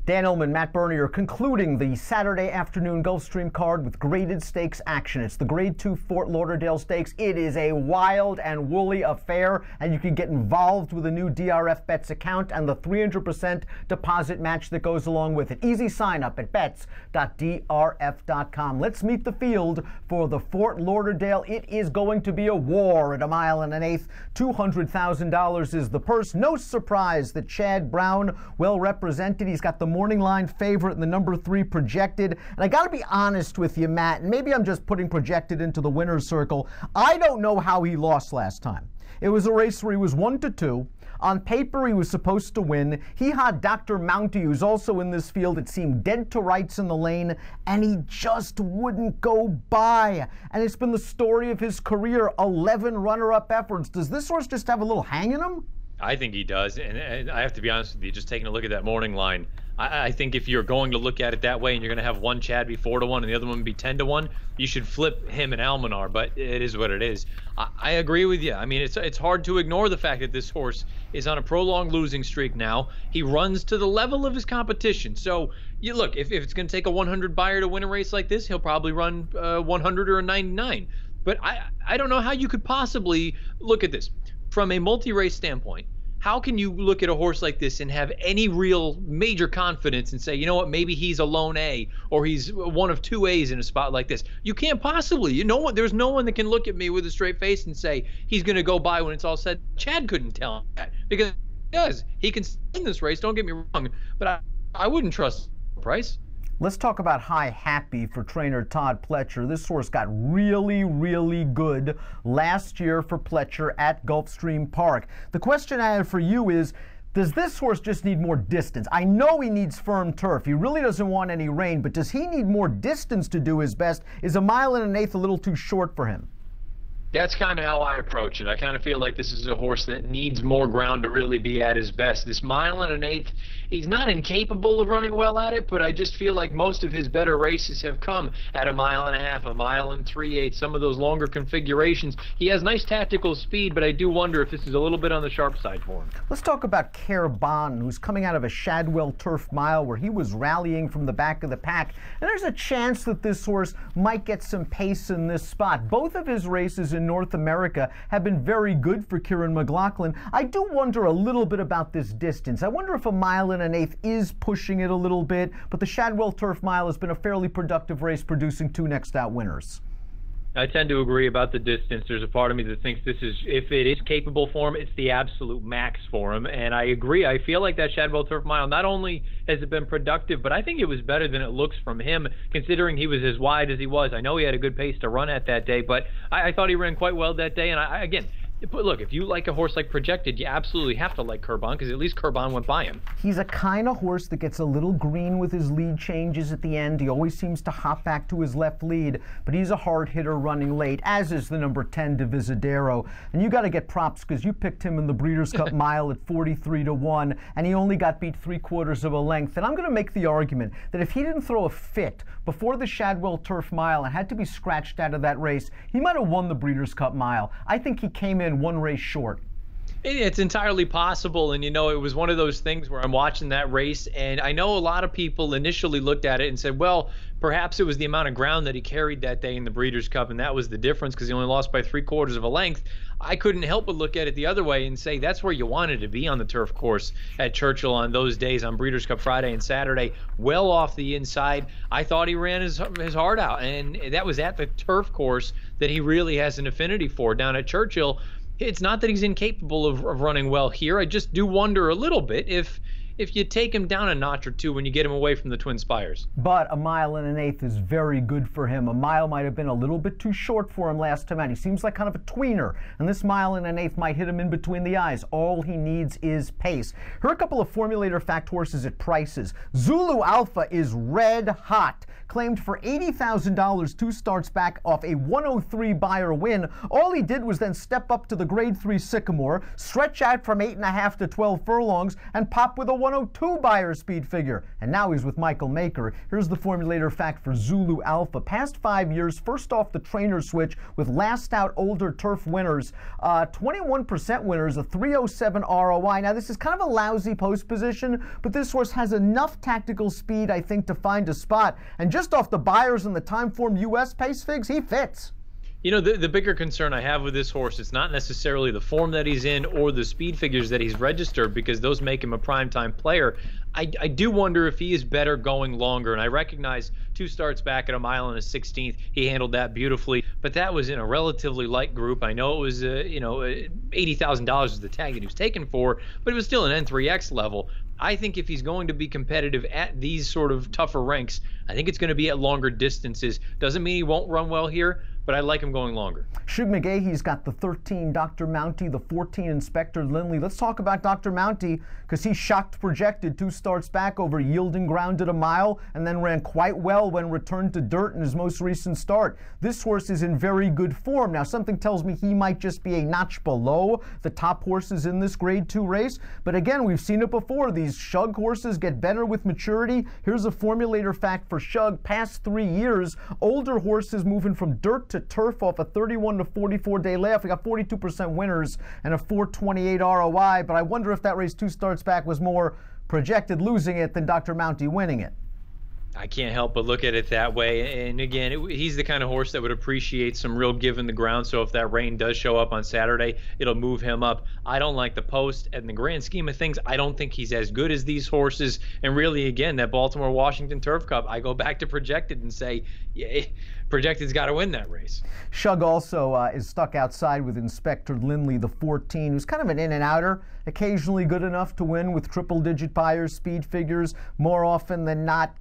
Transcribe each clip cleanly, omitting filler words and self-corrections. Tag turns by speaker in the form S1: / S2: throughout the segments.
S1: Dan Illman, Matt Bernier concluding the Saturday afternoon Gulfstream card with graded stakes action. It's the Grade 2 Fort Lauderdale Stakes. It is a wild and woolly affair, and you can get involved with a new DRF Bets account and the 300% deposit match that goes along with it. Easy sign up at bets.drf.com. Let's meet the field for the Fort Lauderdale. It is going to be a war at 1 1/8. $200,000 is the purse. No surprise that Chad Brown, well represented. He's got the morning line favorite and the number 3 projected. And I got to be honest with you, Matt, and maybe I'm just putting projected into the winner's circle. I don't know how he lost last time. It was a race where he was 1-2. On paper, he was supposed to win. He had Dr. Mounty, who's also in this field. It seemed dead to rights in the lane, and he just wouldn't go by. And it's been the story of his career, 11 runner-up efforts. Does this horse just have a little hang in him?
S2: I think he does, and I have to be honest with you, just taking a look at that morning line, I think if you're going to look at it that way and you're going to have one Chad be 4-1 and the other one be 10-1, you should flip him and Almanar, but it is what it is. I agree with you. I mean, it's hard to ignore the fact that this horse is on a prolonged losing streak now. He runs to the level of his competition. So, you look, if it's going to take a 100 buyer to win a race like this, he'll probably run 100 or a 99. But I don't know how you could possibly look at this. From a multi-race standpoint, how can you look at a horse like this and have any real major confidence and say, you know what, maybe he's a lone A or he's one of 2 A's in a spot like this? You can't possibly. You know what? There's no one that can look at me with a straight face and say he's going to go by when it's all said. Chad couldn't tell him that because he does. He can win this race. Don't get me wrong, but I wouldn't trust Price.
S1: Let's talk about High Happy for trainer Todd Pletcher. This horse got really, really good last year for Pletcher at Gulfstream Park. The question I have for you is, does this horse just need more distance? I know he needs firm turf. He really doesn't want any rain, but does he need more distance to do his best? Is 1 1/8 a little too short for him?
S2: That's kind of how I approach it. I kind of feel like this is a horse that needs more ground to really be at his best. This 1 1/8, he's not incapable of running well at it, but I just feel like most of his better races have come at 1.5 miles, 1 3/8, some of those longer configurations. He has nice tactical speed, but I do wonder if this is a little bit on the sharp side for him.
S1: Let's talk about Care Bon, who's coming out of a Shadwell Turf Mile where he was rallying from the back of the pack. And there's a chance that this horse might get some pace in this spot. Both of his races in North America have been very good for Kieran McLaughlin. I do wonder a little bit about this distance. I wonder if 1 1/8 is pushing it a little bit, but the Shadwell Turf Mile has been a fairly productive race, producing 2 next out winners.
S2: I tend to agree about the distance. There's a part of me that thinks this is, if it is capable for him, it's the absolute max for him. And I agree. I feel like that Shadwell Turf Mile, not only has it been productive, but I think it was better than it looks from him, considering he was as wide as he was. I know he had a good pace to run at that day, but I thought he ran quite well that day. And again, look, if you like a horse like Projected, you absolutely have to like Care Bon, because at least Care Bon went by him. He's
S1: a kind of horse that gets a little green with his lead changes at the end. He always seems to hop back to his left lead, but he's a hard hitter running late, as is the number 10 Divisadero. And you got to get props, because you picked him in the Breeders' Cup Mile at 43-1, and he only got beat 3/4 of a length. And I'm going to make the argument that if he didn't throw a fit before the Shadwell Turf Mile and had to be scratched out of that race, he might have won the Breeders' Cup Mile. I think he came in 1 race short.
S2: It's entirely possible, and you know, it was one of those things where I'm watching that race, and I know a lot of people initially looked at it and said, well, perhaps it was the amount of ground that he carried that day in the Breeders' Cup, and that was the difference, because he only lost by 3/4 of a length. I couldn't help but look at it the other way and say that's where you wanted to be on the turf course at Churchill on those days, on Breeders' Cup Friday and Saturday, well off the inside. I thought he ran his heart out, and that was at the turf course that he really has an affinity for down at Churchill. It's not that he's incapable of running well here. I just do wonder a little bit if you take him down a notch or 2 when you get him away from the Twin Spires.
S1: But 1 1/8 is very good for him. A mile might have been a little bit too short for him last time out. He seems like kind of a tweener, and this 1 1/8 might hit him in between the eyes. All he needs is pace. Here are a couple of Formulator Fact horses at prices. Zulu Alpha is red hot. Claimed for $80,000 2 starts back off a 103 buyer win. All he did was then step up to the Grade 3 Sycamore, stretch out from 8.5 to 12 furlongs, and pop with a 102 Beyer speed figure, and now he's with Michael Maker. Here's the formulator fact for Zulu Alpha. Past 5 years, first off the trainer switch with last out older turf winners, 21% winners, a 307 ROI. Now this is kind of a lousy post position, but this horse has enough tactical speed, I think, to find a spot. And just off the Beyers and the Timeform US pace figs, he fits.
S2: You know, the bigger concern I have with this horse is not necessarily the form that he's in or the speed figures that he's registered, because those make him a primetime player. I do wonder if he is better going longer, and I recognize 2 starts back at a mile and a 16th, he handled that beautifully, but that was in a relatively light group. I know it was, $80,000 was the tag that he was taken for, but it was still an N3X level. I think if he's going to be competitive at these sort of tougher ranks, I think it's going to be at longer distances. Doesn't mean he won't run well here, but I like him going longer.
S1: Shug McGahee's got the 13 Dr. Mounty, the 14 Inspector Lindley. Let's talk about Dr. Mounty, because he shocked projected 2 starts back over yielding ground at a mile, and then ran quite well when returned to dirt in his most recent start. This horse is in very good form. Now, something tells me he might just be a notch below the top horses in this Grade 2 race. But again, we've seen it before. These Shug horses get better with maturity. Here's a formulator fact for Shug. Past 3 years, older horses moving from dirt to turf off a 31 to 44 day layoff. We got 42% winners and a 428 ROI, but I wonder if that race 2 starts back was more projected losing it than Dr. Mounty winning it.
S2: I can't help but look at it that way. And again, he's the kind of horse that would appreciate some real give in the ground. So if that rain does show up on Saturday, it'll move him up. I don't like the post. And in the grand scheme of things, I don't think he's as good as these horses. And really, again, that Baltimore-Washington Turf Cup, I go back to projected and say, yeah, projected's got to win that race.
S1: Shug also is stuck outside with Inspector Lindley, the 14, who's kind of an in-and-outer, occasionally good enough to win with triple-digit Beyer speed figures, more often than not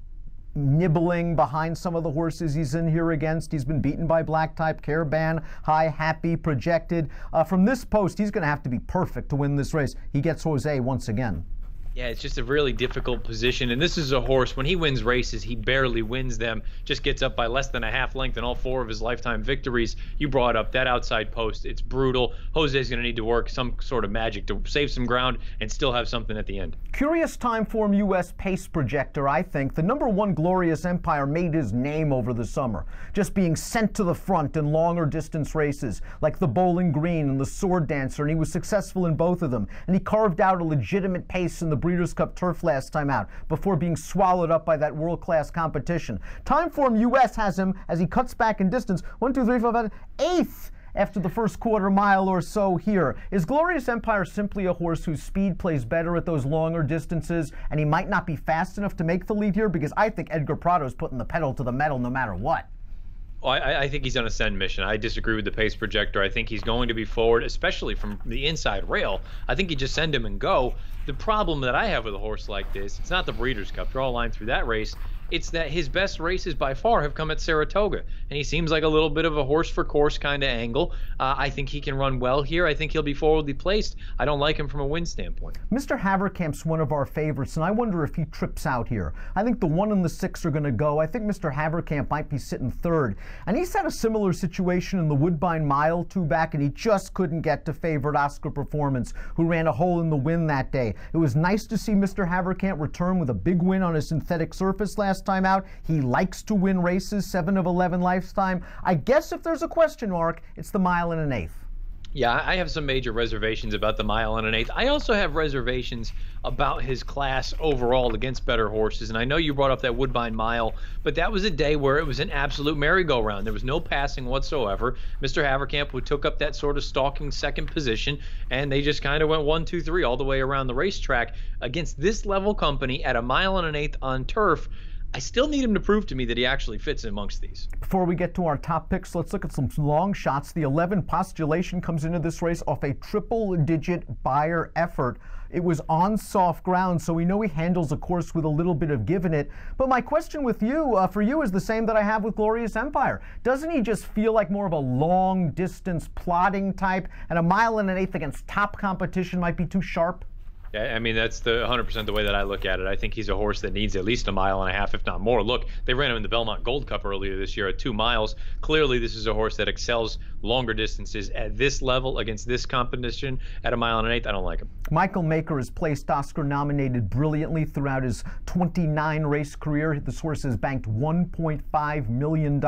S1: nibbling behind some of the horses he's in here against. He's been beaten by Black Type, Caravan, High, Happy, projected. From this post, he's going to have to be perfect to win this race. He gets Jose once again.
S2: Yeah, it's just a really difficult position, and this is a horse, when he wins races, he barely wins them, just gets up by less than a half length in all 4 of his lifetime victories. You brought up that outside post. It's brutal. Jose's going to need to work some sort of magic to save some ground and still have something at the end.
S1: Curious Timeform US pace projector, I think. The #1 Glorious Empire made his name over the summer, just being sent to the front in longer distance races, like the Bowling Green and the Sword Dancer, and he was successful in both of them. And he carved out a legitimate pace in the Breeders' Cup Turf last time out before being swallowed up by that world-class competition. Timeform US has him, as he cuts back in distance, 1, 2, 3, 4, 5, 8th after the first quarter mile or so here. Is Glorious Empire simply a horse whose speed plays better at those longer distances, and he might not be fast enough to make the lead here? Because I think Edgar Prado's putting the pedal to the metal no matter what.
S2: I think he's on a send mission. I disagree with the pace projector. I think he's going to be forward, especially from the inside rail. I think you just send him and go. The problem that I have with a horse like this, it's not the Breeders' Cup. Draw a line through that race. It's that his best races by far have come at Saratoga, and he seems like a little bit of a horse for course kind of angle. I think he can run well here. I think he'll be forwardly placed. I don't like him from a win standpoint.
S1: Mr. Haverkamp's one of our favorites, and I wonder if he trips out here. I think the 1 and the 6 are going to go. I think Mr. Haverkamp might be sitting 3rd, and he's had a similar situation in the Woodbine Mile 2 back, and he just couldn't get to favorite Oscar Performance, who ran a hole in the wind that day. It was nice to see Mr. Haverkamp return with a big win on a synthetic surface last time out. He likes to win races, 7 of 11 lifetime. I guess if there's a question mark, it's the 1 1/8.
S2: Yeah, I have some major reservations about the 1 1/8. I also have reservations about his class overall against better horses. And I know you brought up that Woodbine Mile, but that was a day where it was an absolute merry-go-round. There was no passing whatsoever. Mr. Haverkamp, who took up that sort of stalking second position, and they just kind of went 1, 2, 3 all the way around the racetrack against this level company at a 1 1/8 on turf. I still need him to prove to me that he actually fits amongst these.
S1: Before we get to our top picks, let's look at some long shots. The 11 Postulation comes into this race off a triple-digit Beyer effort. It was on soft ground, so we know he handles a course with a little bit of give in it. But my question with you, for you, is the same that I have with Glorious Empire. Doesn't he just feel like more of a long-distance plotting type, and a 1 1/8 against top competition might be too sharp?
S2: Yeah, I mean, that's the 100% the way that I look at it. I think he's a horse that needs at least a mile and a half, if not more. Look, they ran him in the Belmont Gold Cup earlier this year at 2 miles. Clearly, this is a horse that excels longer distances at this level against this competition at a mile and an eighth. I don't like him.
S1: Michael Maker has placed Oscar nominated brilliantly throughout his 29 race career. This horse has banked $1.5 million.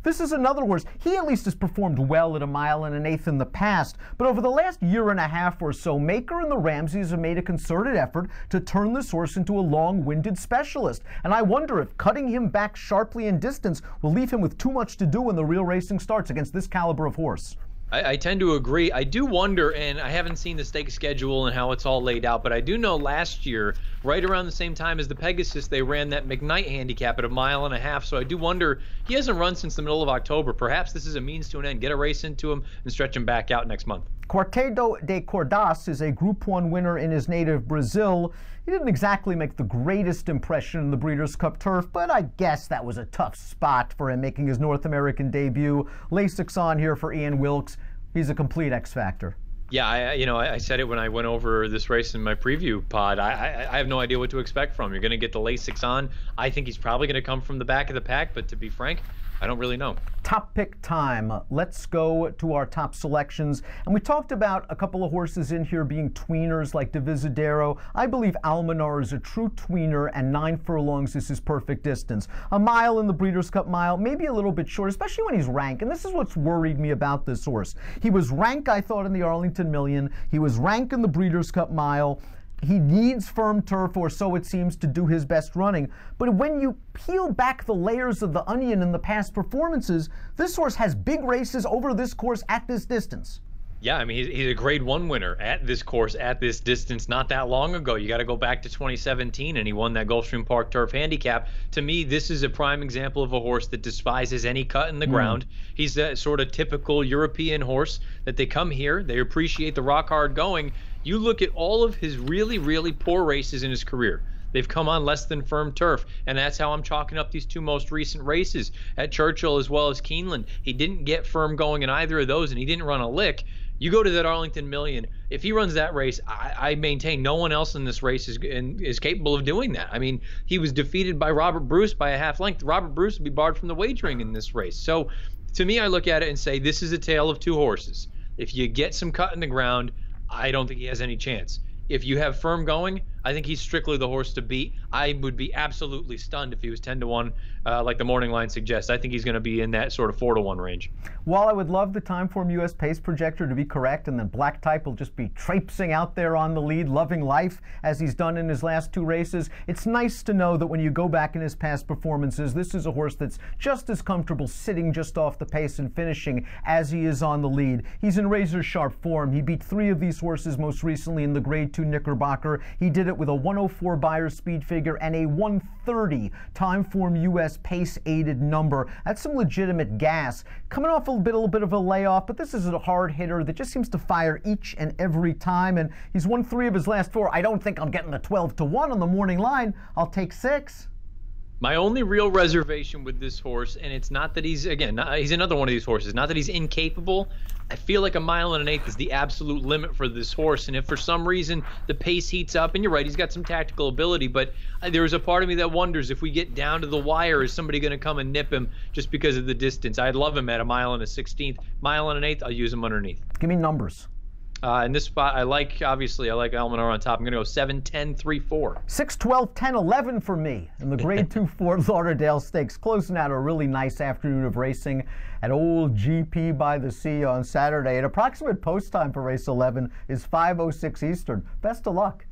S1: This is another horse. He at least has performed well at a mile and an eighth in the past, but over the last year and a half or so, Maker and the Ramseys have made a concerted effort to turn this horse into a long-winded specialist. And I wonder if cutting him back sharply in distance will leave him with too much to do when the real racing starts against this caliber of horse.
S2: I tend to agree. I do wonder, and I haven't seen the stake schedule and how it's all laid out, but I do know last year, right around the same time as the Pegasus, they ran that McKnight handicap at a mile and a half. So I do wonder, he hasn't run since the middle of October. Perhaps this is a means to an end. Get a race into him and stretch him back out next month.
S1: Quarteto de Cordas is a Group 1 winner in his native Brazil. He didn't exactly make the greatest impression in the Breeders' Cup Turf, but I guess that was a tough spot for him making his North American debut. Lasix on here for Ian Wilkes. He's a complete X factor.
S2: Yeah, I said it when I went over this race in my preview pod. I have no idea what to expect from him. You're going to get the Lasix on. I think he's probably going to come from the back of the pack, but to be frank, I don't really know.
S1: Top pick time. Let's go to our top selections. And we talked about a couple of horses in here being tweeners like Divisadero. I believe Almanar is a true tweener, and 9 furlongs is his perfect distance. A mile in the Breeders' Cup Mile, maybe a little bit short, especially when he's rank. And this is what's worried me about this horse. He was rank, I thought, in the Arlington Million. He was rank in the Breeders' Cup Mile. He needs firm turf, or so it seems, to do his best running. But when you peel back the layers of the onion in the past performances, this horse has big races over this course at this distance.
S2: Yeah, I mean, he's a Grade 1 winner at this course, at this distance, not that long ago. You got to go back to 2017, and he won that Gulfstream Park Turf Handicap. To me, this is a prime example of a horse that despises any cut in the ground. He's that sort of typical European horse that they come here, they appreciate the rock hard going. You look at all of his really, really poor races in his career. They've come on less than firm turf, and that's how I'm chalking up these 2 most recent races at Churchill as well as Keeneland. He didn't get firm going in either of those, and he didn't run a lick. You go to that Arlington Million, if he runs that race, I maintain no one else in this race is capable of doing that. I mean, he was defeated by Robert Bruce by a half length. Robert Bruce would be barred from the wagering in this race. So to me, I look at it and say, this is a tale of 2 horses. If you get some cut in the ground, I don't think he has any chance. If you have firm going, I think he's strictly the horse to beat. I would be absolutely stunned if he was 10-1, like the morning line suggests. I think he's going to be in that sort of 4-1 range.
S1: While I would love the Timeform US pace projector to be correct, and then Black Type will just be traipsing out there on the lead, loving life as he's done in his last 2 races, it's nice to know that when you go back in his past performances, this is a horse that's just as comfortable sitting just off the pace and finishing as he is on the lead. He's in razor sharp form. He beat 3 of these horses most recently in the Grade 2 Knickerbocker. He did it with a 104 Buyer's speed figure and a 130 Timeform US pace aided number. That's some legitimate gas. Coming off a little bit of a layoff, but this is a hard hitter that just seems to fire each and every time, and he's won 3 of his last 4. I don't think I'm getting the 12-1 on the morning line. I'll take 6.
S2: My only real reservation with this horse, and it's not that he's, again, he's another one of these horses, not that he's incapable. I feel like a mile and an eighth is the absolute limit for this horse, and if for some reason the pace heats up, and you're right, he's got some tactical ability, but there's a part of me that wonders if we get down to the wire, is somebody going to come and nip him just because of the distance? I'd love him at a mile and a 16th. Mile and an eighth, I'll use him underneath.
S1: Give me numbers.
S2: In this spot, obviously, I like Almanar on top. I'm going to go 7, 10, 3, 4.
S1: 6, 12, 10, 11 for me in the Grade 2 Fort Lauderdale Stakes. Closing out a really nice afternoon of racing at Old GP by the Sea on Saturday. An approximate post time for race 11 is 5:06 Eastern. Best of luck.